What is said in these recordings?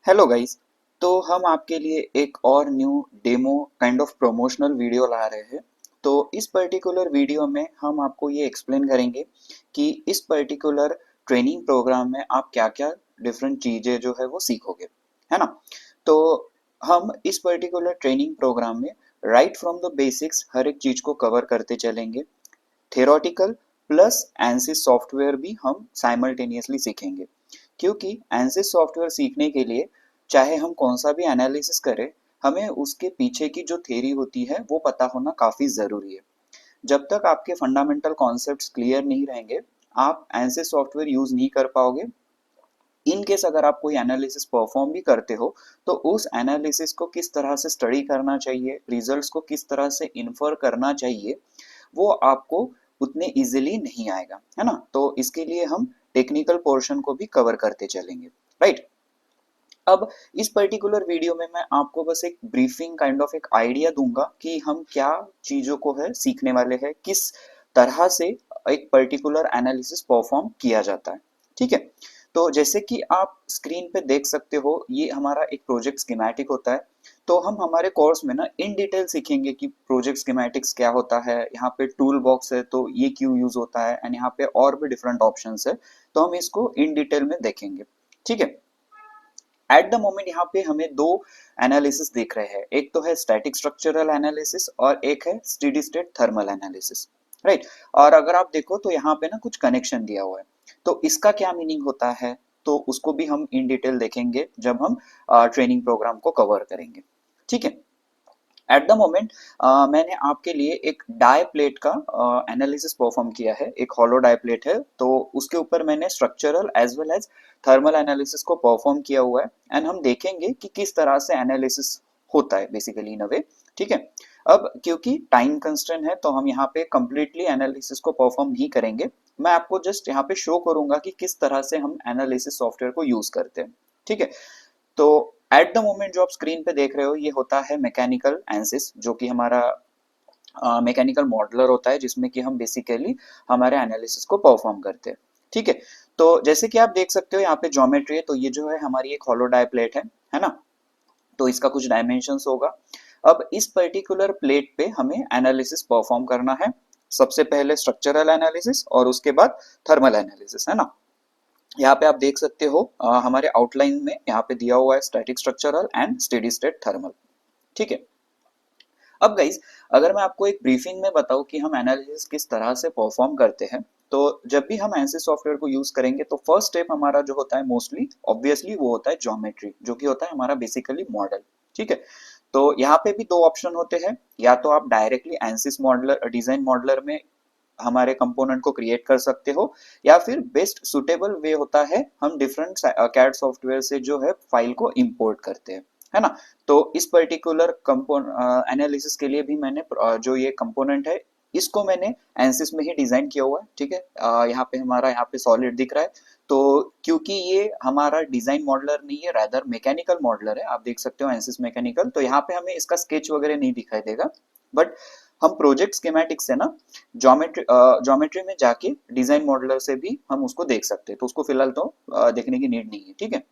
Hello guys. तो हम आपके लिए एक और new demo kind of promotional video ला रहे हैं। तो इस पर्टिकुलर वीडियो में हम आपको ये एक्सप्लेन करेंगे कि इस पर्टिकुलर ट्रेनिंग प्रोग्राम में आप क्या-क्या डिफरेंट चीज़ें जो है वो सीखोगे, है ना? तो हम इस पर्टिकुलर ट्रेनिंग प्रोग्राम में राइट फ्रॉम द बेसिक्स हर एक चीज़ को कवर करते चलेंगे। थ्योरेटिकल प्लस एनसिस सॉफ्टवेयर भी हम साइमल्टेनियसली सीखेंगे, क्योंकि एनसिस सॉफ्टवेयर सीखने के लिए चाहे हम कौन सा भी एनालिसिस करें, हमें उसके पीछे की जो थ्योरी होती है वो पता होना काफ़ी ज़रूरी है। जब तक आपके फंडामेंटल कॉन्सेप्ट्स क्लियर नहीं रहेंगे, आप एनसिस सॉफ्टवेयर यूज़ नहीं कर पाओगे। इन केस अगर आप कोई एनालिसिस परफॉर्म भी करते हो, तो उस एनालिसिस को किस तरह से स्टडी करना चाहिए, रिजल्ट्स को किस तरह से इन्फर करना चाहिए, वो आपको उतने इजीली नहीं आएगा, है ना? तो इसके लिए हम टेक्निकल पोर्शन को भी कवर करते चलेंगे, राइट? अब इस पर्टिकुलर वीडियो में मैं आपको बस एक ब्रीफिंग काइंड ऑफ एक आइडिया दूंगा कि हम क्या चीजों को है सीखने वाले हैं, किस तरह से एक पर्टिकुलर एनालिसिस परफॉर्म किया जाता है। ठीक है, तो जैसे कि आप स्क्रीन पे देख सकते हो, ये हमारा एक प्रोजेक्ट स्कीमेटिक होता है। तो हम हमारे कोर्स में ना इन डिटेल सीखेंगे कि प्रोजेक्ट स्कीमेटिक्स क्या होता है, यहाँ पे टूल बॉक्स है तो ये क्यों यूज होता है, एंड यहाँ पे और भी डिफरेंट ऑप्शंस है। तो हम इसको इन डिटेल में देखेंगे। ठीक है, एट द मोमेंट यहाँ पे हमें दो एनालिसिस दिख रहे हैं, एक तो है स्टैटिक स्ट्रक्चरल एनालिसिस और एक है steady state thermal analysis, right? और अगर आप देखो तो यहाँ पे ना कुछ कनेक्शन दिया हुआ है, तो इसका क्या मीनिंग होता है, तो उसको भी हम इन डिटेल देखेंगे जब हम ट्रेनिंग प्रोग्राम को कवर करेंगे। ठीक है, एट द मोमेंट मैंने आपके लिए एक डाई प्लेट का एनालिसिस परफॉर्म किया है। एक हॉलो डाई प्लेट है, तो उसके ऊपर मैंने structural as well as thermal analysis को परफॉर्म किया हुआ है, एंड हम देखेंगे कि किस तरह से एनालिसिस होता है बेसिकली इन अ वे। ठीक है, अब क्योंकि टाइम कंस्ट्रेंट है तो हम यहाँ पे कंप्लीटली एनालिसिस को परफॉर्म नहीं करेंगे। मैं आपको जस्ट यहाँ पे शो करूंगा कि किस तरह से हम एनालिसिस सॉफ्टवेयर को यूज करते हैं। ठीक है, तो एट द मोमेंट जो आप स्क्रीन पे देख रहे हो, ये होता है मैकेनिकल एनालिसिस, जो कि हमारा मैकेनिकल मॉडलर होता है, जिसमें कि हम बेसिकली हमारे एनालिसिस को परफॉर्म करते हैं। ठीक है, तो जैसे कि आप देख सकते हो यहाँ पे ज्योमेट्री है, तो ये जो है हमारी एक हॉलो डाई प्लेट है ना? तो इसका कुछ डायमेंशंस होगा। अब इस पर्टिकुलर प्लेट पे हमें एनालिसिस परफॉर्म करना है। सबसे पहले स्ट्रक्चरल एनालिसिस और उसके बाद थर्मल एनालिसिस, है ना? यहाँ पे आप देख सकते हो हमारे आउटलाइन में यहाँ पे दिया हुआ है static structural and steady state thermal. ठीक है, अब गाइज अगर मैं आपको एक ब्रीफिंग में बताऊं कि हम एनालिसिस किस तरह से परफॉर्म करते हैं, तो जब भी हम एनालिसिस सॉफ्टवेयर को यूज करेंगे तो फर्स्ट स्टेप हमारा जो होता है मोस्टली ऑब्वियसली वो होता है ज्योमेट्री, जो कि होता है हमारा बेसिकली मॉडल। ठीक है, तो यहाँ पे भी दो ऑप्शन होते हैं, या तो आप directly analysis modeller design modeller में हमारे कंपोनेंट को क्रिएट कर सकते हो, या फिर बेस्ट सुटेबल वे होता है हम डिफरेंट कैड सॉफ्टवेयर से जो है फाइल को इंपोर्ट करते हैं, है ना? तो इस पर्टिकुलर एनालिसिस के लिए भी मैंने जो ये कंपोनेंट है, इसको मैंने एनसिस में ही डिजाइन किया हुआ है। ठीक है, यहाँ पे हमारा यहाँ पे सॉलिड दिख रहा है। तो क्योंकि ये हमारा डिजाइन मॉडलर नहीं है, रादर मैकेनिकल मॉडलर है, आप देख सकते हो एनसिस मैकेनिकल, तो यहाँ पे हमें इसका स्केच वगैरह नहीं दिखाई देगा। बट हम प्रोजेक्ट स्कीमेटिक से ना ज्योमेट्री में जाके डिजाइन मॉडलर से भी हम उसको देख सकते हैं, तो उसको फिलहाल तो देखने की नीड नहीं है। ठीक है,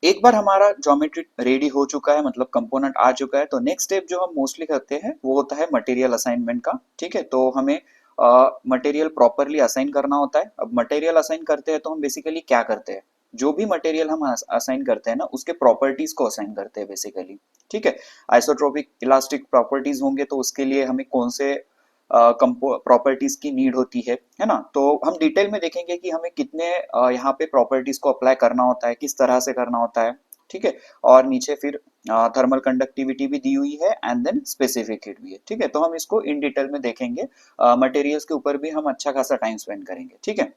एक बार हमारा ज्योमेट्री रेडी हो चुका है, मतलब कंपोनेंट आ चुका है, तो नेक्स्ट स्टेप जो हम मोस्टली करते हैं वो होता है मटेरियल असाइनमेंट का। ठीक है, तो हमें मटेरियल प्रॉपरली असाइन करना होता है। अब मटेरियल असाइन करते हैं तो हम बेसिकली क्या करते हैं, जो भी मटेरियल हम असाइन करते हैं ना, उसके प्रॉपर्टीज को असाइन करते हैं बेसिकली। ठीक है, आइसोट्रोपिक इलास्टिक प्रॉपर्टीज होंगे तो उसके लिए हमें कौन से प्रॉपर्टीज की नीड होती है ना? तो हम डिटेल में देखेंगे कि हमें कितने यहाँ पे प्रॉपर्टीज को अप्लाई करना होता है, किस तरह से करना होता है। ठीक है, और नीचे फिर थर्मल कंडक्टिविटी भी दी हुई है, एंड देन स्पेसिफिक हीट भी है। ठीक है, तो हम इसको इन डिटेल में देखेंगे। मटेरियल्स के ऊपर भी हम अच्छा खासा टाइम स्पेंड करेंगे। ठीक है,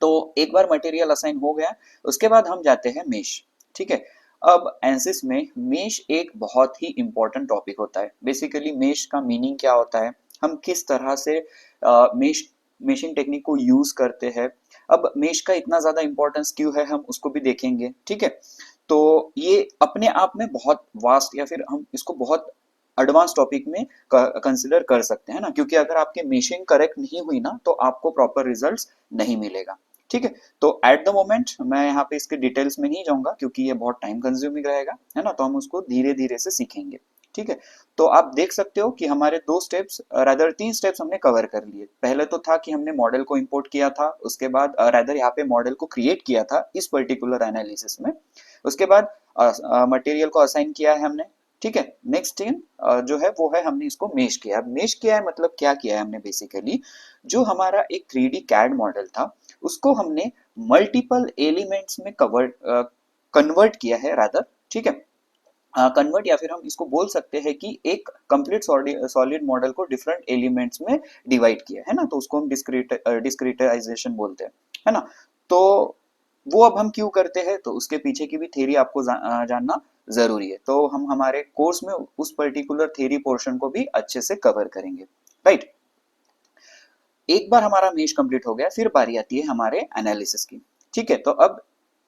तो एक बार मटेरियल असाइन हो गया, उसके बाद हम जाते हैं मेश। ठीक है, अब एनसिस में मेश एक बहुत ही इंपॉर्टेंट टॉपिक होता है। बेसिकली मेश का मीनिंग क्या होता है, हम किस तरह से मेश मेशिंग टेक्निक को यूज करते हैं। अब मेश का इतना ज्यादा इंपॉर्टेंस क्यों है, हम उसको भी देखेंगे। ठीक है, तो ये अपने आप में बहुत वास्ट, या फिर हम इसको बहुत एडवांस टॉपिक में कंसिडर कर सकते हैं ना, क्योंकि अगर आपके मेशिंग करेक्ट नहीं हुई ना, तो आपको प्रॉपर रिजल्ट्स नहीं मिलेगा। ठीक है। तो एट द मोमेंट मैं यहाँ पे इसके डिटेल्स में नहीं जाऊंगा क्योंकि ये बहुत टाइम कंज्यूमिंग रहेगा, है ना, तो हम उसको धीरे धीरे से सीखेंगे। ठीक है। तो आप देख सकते हो कि हमारे दो स्टेप्स, रादर तीन स्टेप्स हमने कवर कर लिए। पहले तो था कि हमने मॉडल को इंपोर्ट किया था, उसके बाद रादर यहाँ पे मॉडल को क्रिएट किया था इस पर्टिकुलर एनालिसिस में, उसके बाद मटेरियल को असाइन किया है हमने। ठीक है। नेक्स्ट थिंग जो है वो है हमने इसको मेश किया। अब मेश किया है मतलब क्या किया है हमने, बेसिकली जो हमारा एक 3D कैड मॉडल था उसको हमने मल्टीपल एलिमेंट्स में कन्वर्ट किया है रादर। ठीक है। कन्वर्ट या फिर हम इसको बोल सकते हैं कि एक कंप्लीट सॉलिड मॉडल को डिफरेंट एलिमेंट्स में डिवाइड किया है ना, तो उसको हम डिस्क्रीटाइजेशन बोलते हैं, है ना। तो वो अब हम क्यों करते हैं, तो उसके पीछे की भी थ्योरी आपको जानना जरूरी है, तो हम हमारे कोर्स में उस पर्टिकुलर थ्योरी पोर्शन को भी अच्छे से कवर करेंगे। राइट। एक बार हमारा मेश कंप्लीट हो गया, फिर बारी आती है हमारे एनालिसिस की। ठीक है। तो अब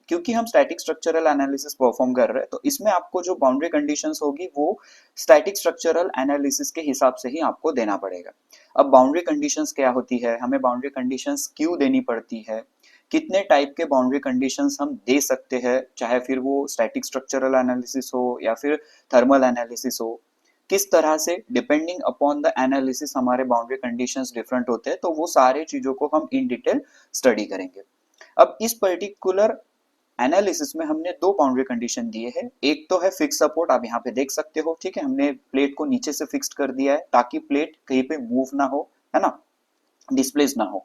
क्योंकि हम स्टैटिक स्ट्रक्चरल एनालिसिस परफॉर्म कर रहे हैं, तो इसमें आपको जो बाउंड्री कंडीशंस होगी वो स्टैटिक स्ट्रक्चरल एनालिसिस के हिसाब से ही आपको देना पड़ेगा। अब बाउंड्री कंडीशंस क्या होती है, हमें बाउंड्री कंडीशंस क्यों देनी पड़ती है, कितने टाइप के बाउंड्री कंडीशंस हम दे सकते हैं, चाहे फिर वो स्टैटिक स्ट्रक्चरल एनालिसिस हो या फिर थर्मल एनालिसिस हो, किस तरह से डिपेंडिंग अपॉन द एनालिसिस हमारे बाउंड्री कंडीशंस डिफरेंट होते हैं, तो वो सारे चीजों को हम इन डिटेल स्टडी करेंगे। अब इस पर्टिकुलर एनालिसिस में हमने दो बाउंड्री कंडीशन दिए हैं। एक तो है फिक्स सपोर्ट, आप यहाँ पे देख सकते हो। ठीक है। हमने प्लेट को नीचे से फिक्स्ड कर दिया है ताकि प्लेट कहीं पे मूव ना हो, है ना, डिस्प्लेस ना हो।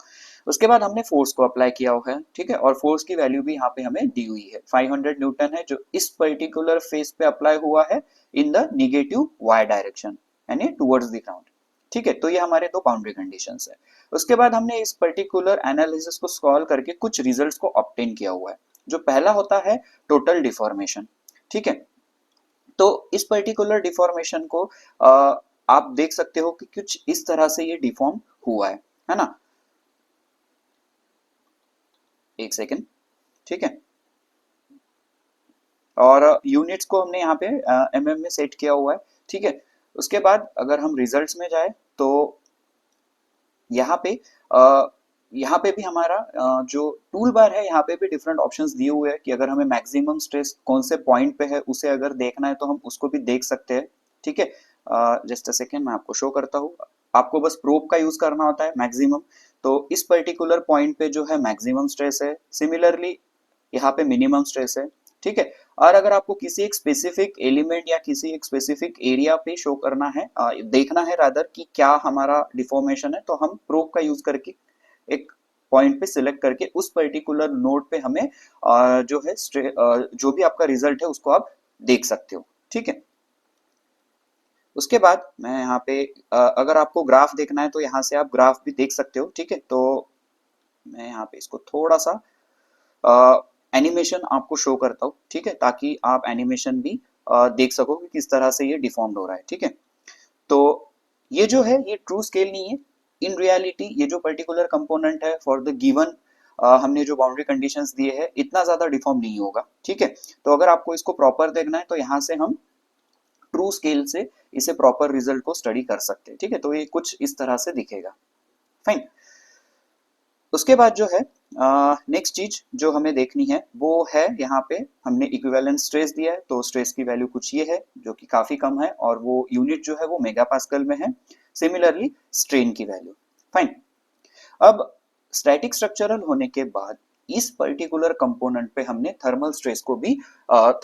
उसके बाद हमने फोर्स को अप्लाई किया हुआ है। ठीक है। और फोर्स की वैल्यू भी यहाँ पे हमें दी हुई है, 500 न्यूटन है, जो इस पर्टिकुलर फेस पे अप्लाई हुआ है in the negative Y direction, यानी टुवर्ड्स द ग्राउंड। ठीक है। तो ये हमारे दो बाउंड्री कंडीशंस है। उसके बाद हमने इस पर्टिकुलर एनालिसिस को सॉल्व करके कुछ रिजल्ट्स को ऑब्टेन किया हुआ है। जो पहला होता है टोटल डिफॉर्मेशन। ठीक है। तो इस पर्टिकुलर डिफॉर्मेशन को आप देख सकते हो कि कुछ इस तरह से ये डिफॉर्म हुआ है ना। एक सेकेंड। ठीक है। और यूनिट्स को हमने यहाँ पे एमएम में सेट किया हुआ है। ठीक है। उसके बाद अगर हम रिजल्ट्स में जाए तो यहाँ पे यहाँ पे भी हमारा जो टूल बार है यहाँ पे भी डिफरेंट ऑप्शंस दिए हुए हैं कि अगर हमें मैक्सिमम स्ट्रेस कौन से पॉइंट पे है उसे अगर देखना है तो हम उसको भी देख सकते हैं। ठीक है। जस्ट अ सेकेंड, मैं आपको शो करता हूँ। आपको बस प्रोब का यूज करना होता है मैक्सिमम, तो इस पर्टिकुलर पॉइंट पे जो है मैक्सिमम स्ट्रेस है, सिमिलरली यहाँ पे मिनिमम स्ट्रेस है। ठीक है। और अगर आपको किसी एक स्पेसिफिक एलिमेंट या किसी एक स्पेसिफिक एरिया पे शो करना है, देखना है रादर कि क्या हमारा डिफॉर्मेशन है, तो हम प्रोब का यूज करके एक पॉइंट पे सिलेक्ट करके उस पर्टिकुलर नोड पे हमें जो है जो भी आपका रिजल्ट है उसको आप देख सकते हो। ठीक है। उसके बाद मैं यहाँ पे अगर आपको ग्राफ देखना है तो यहाँ से आप ग्राफ भी देख सकते हो। ठीक है। तो मैं यहाँ पे इसको थोड़ा सा एनिमेशन आपको शो करता हूँ। ठीक है। ताकि आप एनिमेशन भी देख सको कि किस तरह से ये डिफॉर्म्ड हो रहा है। ठीक है। तो ये जो है ये ट्रू स्केल नहीं है। इन रियलिटी ये जो पर्टिकुलर कंपोनेंट है फॉर द गिवन हमने जो बाउंड्री कंडीशंस दिए हैं इतना ज्यादा डिफॉर्म नहीं होगा। ठीक है। तो अगर आपको इसको प्रॉपर देखना है तो यहाँ से हम ट्रू स्केल से इसे प्रॉपर रिजल्ट को स्टडी कर सकते हैं। ठीक है। तो ये कुछ इस तरह से दिखेगा। फाइन। उसके बाद जो है नेक्स्ट चीज जो हमें देखनी है वो है यहाँ पे हमने इक्विवेलेंट स्ट्रेस दिया है, तो स्ट्रेस की वैल्यू कुछ ये है जो कि काफी कम है और वो यूनिट जो है वो मेगा पास्कल में है। सिमिलरली स्ट्रेन की वैल्यू। फाइन। अब स्टैटिक स्ट्रक्चरल होने के बाद इस पर्टिकुलर कंपोनेंट पे हमने थर्मल स्ट्रेस को भी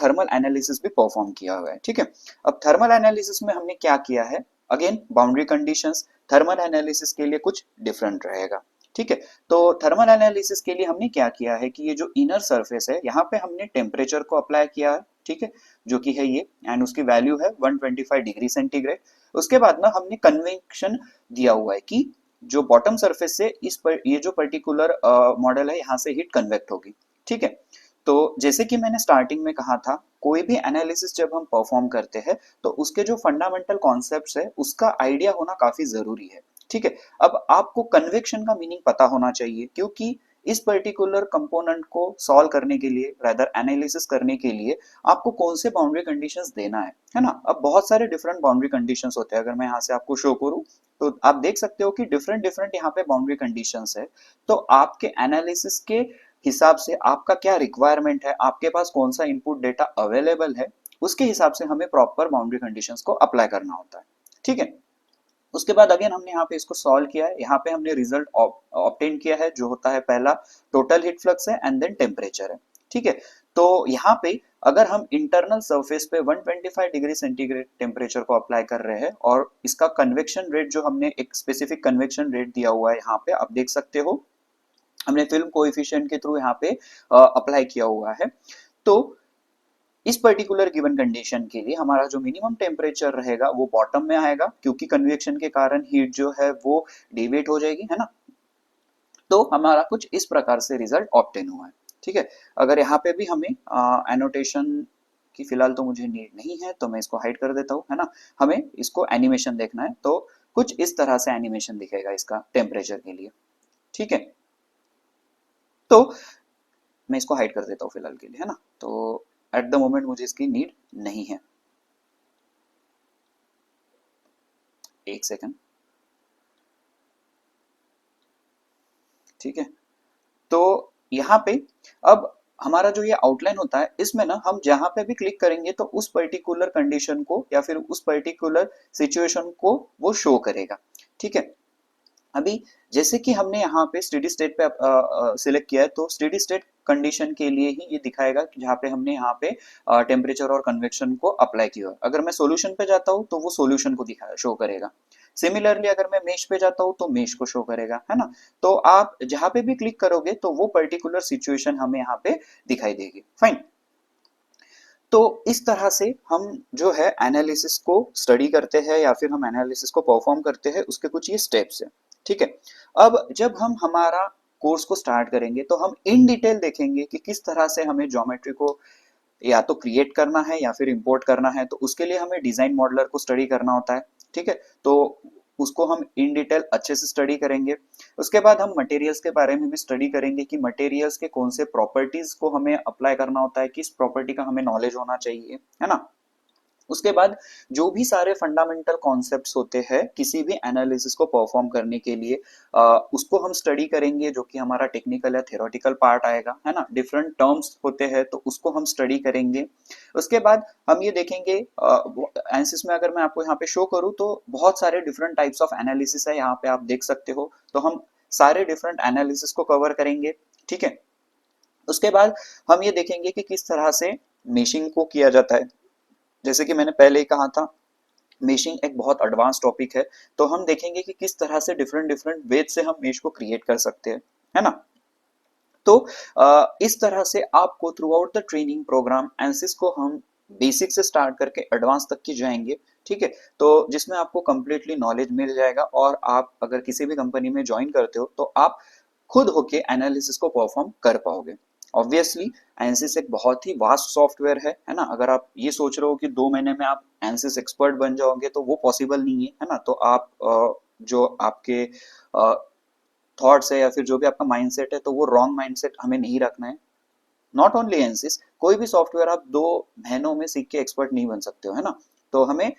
थर्मल एनालिसिस भी परफॉर्म किया हुआ है। ठीक है। अब थर्मल एनालिसिस में हमने क्या किया है, again boundary conditions thermal analysis के लिए कुछ डिफरेंट रहेगा। ठीक है। तो थर्मल एनालिसिस के लिए हमने क्या किया है कि ये जो इनर सरफेस है यहाँ पे हमने टेम्परेचर को अप्लाई किया है। ठीक है। जो कि है ये, एंड उसकी वैल्यू है 125 डिग्री सेंटीग्रेड। उसके बाद ना हमने कन्वेक्शन दिया हुआ है कि जो बॉटम सरफेस से ये जो पर्टिकुलर मॉडल है यहाँ से हीट कन्वेक्ट होगी। ठीक है। तो जैसे कि मैंने स्टार्टिंग में कहा था, कोई भी एनालिसिस जब हम परफॉर्म करते हैं तो उसके जो फंडामेंटल कॉन्सेप्ट्स है उसका आइडिया होना काफी जरूरी है। ठीक है। अब आपको कन्वेक्शन का मीनिंग पता होना चाहिए क्योंकि इस पर्टिकुलर कंपोनेंट को सॉल्व करने के लिए, रादर एनालिसिस करने के लिए आपको कौन से बाउंड्री कंडीशंस देना है ना। अब बहुत सारे डिफरेंट बाउंड्री कंडीशंस होते हैं। अगर मैं यहाँ से आपको शो करूँ तो आप देख सकते हो कि डिफरेंट डिफरेंट यहाँ पे बाउंड्री कंडीशंस है। तो आपके एनालिसिस के हिसाब से आपका क्या रिक्वायरमेंट है, आपके पास कौन सा इनपुट डेटा अवेलेबल है, उसके हिसाब से हमें प्रॉपर बाउंड्री कंडीशंस को अप्लाई करना होता है। ठीक है, उसके बाद अगेन हमने यहाँ पे इसको सॉल्व किया है, यहाँ पे हमने रिजल्ट ऑब्टेन किया है जो होता है पहला टोटल हीट फ्लक्स है एंड देन टेम्परेचर है। ठीक है, तो यहाँ पे अगर हम इंटरनल सरफेस पे 125 डिग्री सेंटीग्रेड टेम्परेचर को अप्लाई कर रहे हैं और इसका कन्वेक्शन रेट जो हमने एक स्पेसिफिक कन्वेक्शन रेट दिया हुआ है यहाँ पे आप देख सकते हो, हमने फिल्म कोएफिशिएंट के थ्रू यहाँ पे अप्लाई किया हुआ है। तो इस पर्टिकुलर गिवन कंडीशन के लिए हमारा जो मिनिमम टेम्परेचर रहेगा वो बॉटम में आएगा, क्योंकि कन्वेक्शन के कारण हीट जो है वो डेविएट हो जाएगी, है ना। तो हमारा कुछ इस प्रकार से रिजल्ट ऑब्टेन हुआ है। ठीक है, अगर यहाँ पे भी हमें एनोटेशन की फिलहाल तो मुझे नीड नहीं है तो मैं इसको हाइड कर देता हूँ, है ना। हमें इसको एनिमेशन देखना है तो कुछ इस तरह से एनिमेशन दिखेगा इसका टेम्परेचर के लिए। ठीक है, तो मैं इसको हाइड कर देता हूँ फिलहाल के लिए, है ना। तो एट द मोमेंट मुझे इसकी नीड नहीं है। एक सेकंड। ठीक है, तो यहाँ पे अब हमारा जो ये आउटलाइन होता है इसमें ना हम जहां पे भी क्लिक करेंगे तो उस पर्टिकुलर कंडीशन को या फिर उस पर्टिकुलर सिचुएशन को वो शो करेगा। ठीक है, अभी जैसे कि हमने यहाँ पे स्टेडी स्टेट पे सिलेक्ट किया है तो स्टेडी स्टेट कंडीशन के लिए ही ये दिखाएगा कि जहाँ पे हमने यहाँ पे टेम्परेचर और कन्वेक्शन को अप्लाई किया। अगर मैं सॉल्यूशन पे जाता हूँ तो वो सॉल्यूशन को दिखा शो करेगा। सिमिलरली अगर मैं मेश पे जाता हूँ तो मेश को शो करेगा, है ना। तो आप जहाँ पे भी क्लिक करोगे तो वो पर्टिकुलर सिचुएशन हमें यहाँ पे दिखाई देगी। फाइन, तो इस तरह से हम जो है एनालिसिस को स्टडी करते हैं या फिर हम एनालिसिस को परफॉर्म करते हैं, उसके कुछ ये स्टेप्स हैं। ठीक है, अब जब हम हमारा कोर्स को स्टार्ट करेंगे तो हम इन डिटेल देखेंगे कि किस तरह से हमें ज्योमेट्री को या तो क्रिएट करना है या फिर इंपोर्ट करना है, तो उसके लिए हमें डिजाइन मॉडलर को स्टडी करना होता है। ठीक है, तो उसको हम इन डिटेल अच्छे से स्टडी करेंगे। उसके बाद हम मटेरियल्स के बारे में भी स्टडी करेंगे कि मटेरियल्स के कौन से प्रॉपर्टीज को हमें अप्लाई करना होता है, किस प्रॉपर्टी का हमें नॉलेज होना चाहिए, है ना। उसके बाद जो भी सारे फंडामेंटल कॉन्सेप्ट्स होते हैं किसी भी एनालिसिस को परफॉर्म करने के लिए उसको हम स्टडी करेंगे, जो कि हमारा टेक्निकल या थ्योरेटिकल पार्ट आएगा, है ना। डिफरेंट टर्म्स होते हैं तो उसको हम स्टडी करेंगे। उसके बाद हम ये देखेंगे एनालिसिस में अगर मैं आपको यहाँ पे शो करूँ तो बहुत सारे डिफरेंट टाइप्स ऑफ एनालिसिस है, यहाँ पे आप देख सकते हो। तो हम सारे डिफरेंट एनालिसिस को कवर करेंगे। ठीक है, उसके बाद हम ये देखेंगे कि किस तरह से मेशिंग को किया जाता है। जैसे कि मैंने पहले ही कहा था, मेशिंग एक बहुत एडवांस टॉपिक है, तो हम देखेंगे कि किस तरह से डिफरेंट डिफरेंट वेज से हम मेश को क्रिएट कर सकते हैं, है ना। तो इस तरह से आपको throughout the training programme analysis को हम बेसिक से स्टार्ट करके एडवांस तक की जाएंगे। ठीक है, तो जिसमें आपको कंप्लीटली नॉलेज मिल जाएगा और आप अगर किसी भी कंपनी में ज्वाइन करते हो तो आप खुद होके एनालिसिस को परफॉर्म कर पाओगे। ऑब्वियसली एनालिसिस एक बहुत ही वास्ट सॉफ्टवेयर है ना। अगर आप ये सोच रहे हो कि 2 महीने में आप एनालिसिस एक्सपर्ट बन जाओगे तो वो पॉसिबल नहीं है ना। तो आप जो आपके थॉट्स है या फिर जो भी आपका माइंडसेट है तो वो रॉन्ग माइंडसेट हमें नहीं रखना है। नॉट ओनली एनालिसिस, कोई भी सॉफ्टवेयर आप 2 महीनों में सीख के एक्सपर्ट नहीं बन सकते हो, है ना। तो हमें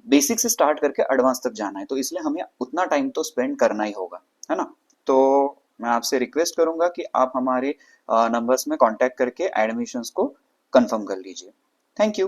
बेसिक से स्टार्ट करके एडवांस तक जाना है, तो इसलिए हमें उतना टाइम तो स्पेंड करना ही होगा, है ना। तो मैं आपसे रिक्वेस्ट करूंगा कि आप हमारे नंबर्स में कांटेक्ट करके एडमिशंस को कंफर्म कर लीजिए। Thank you.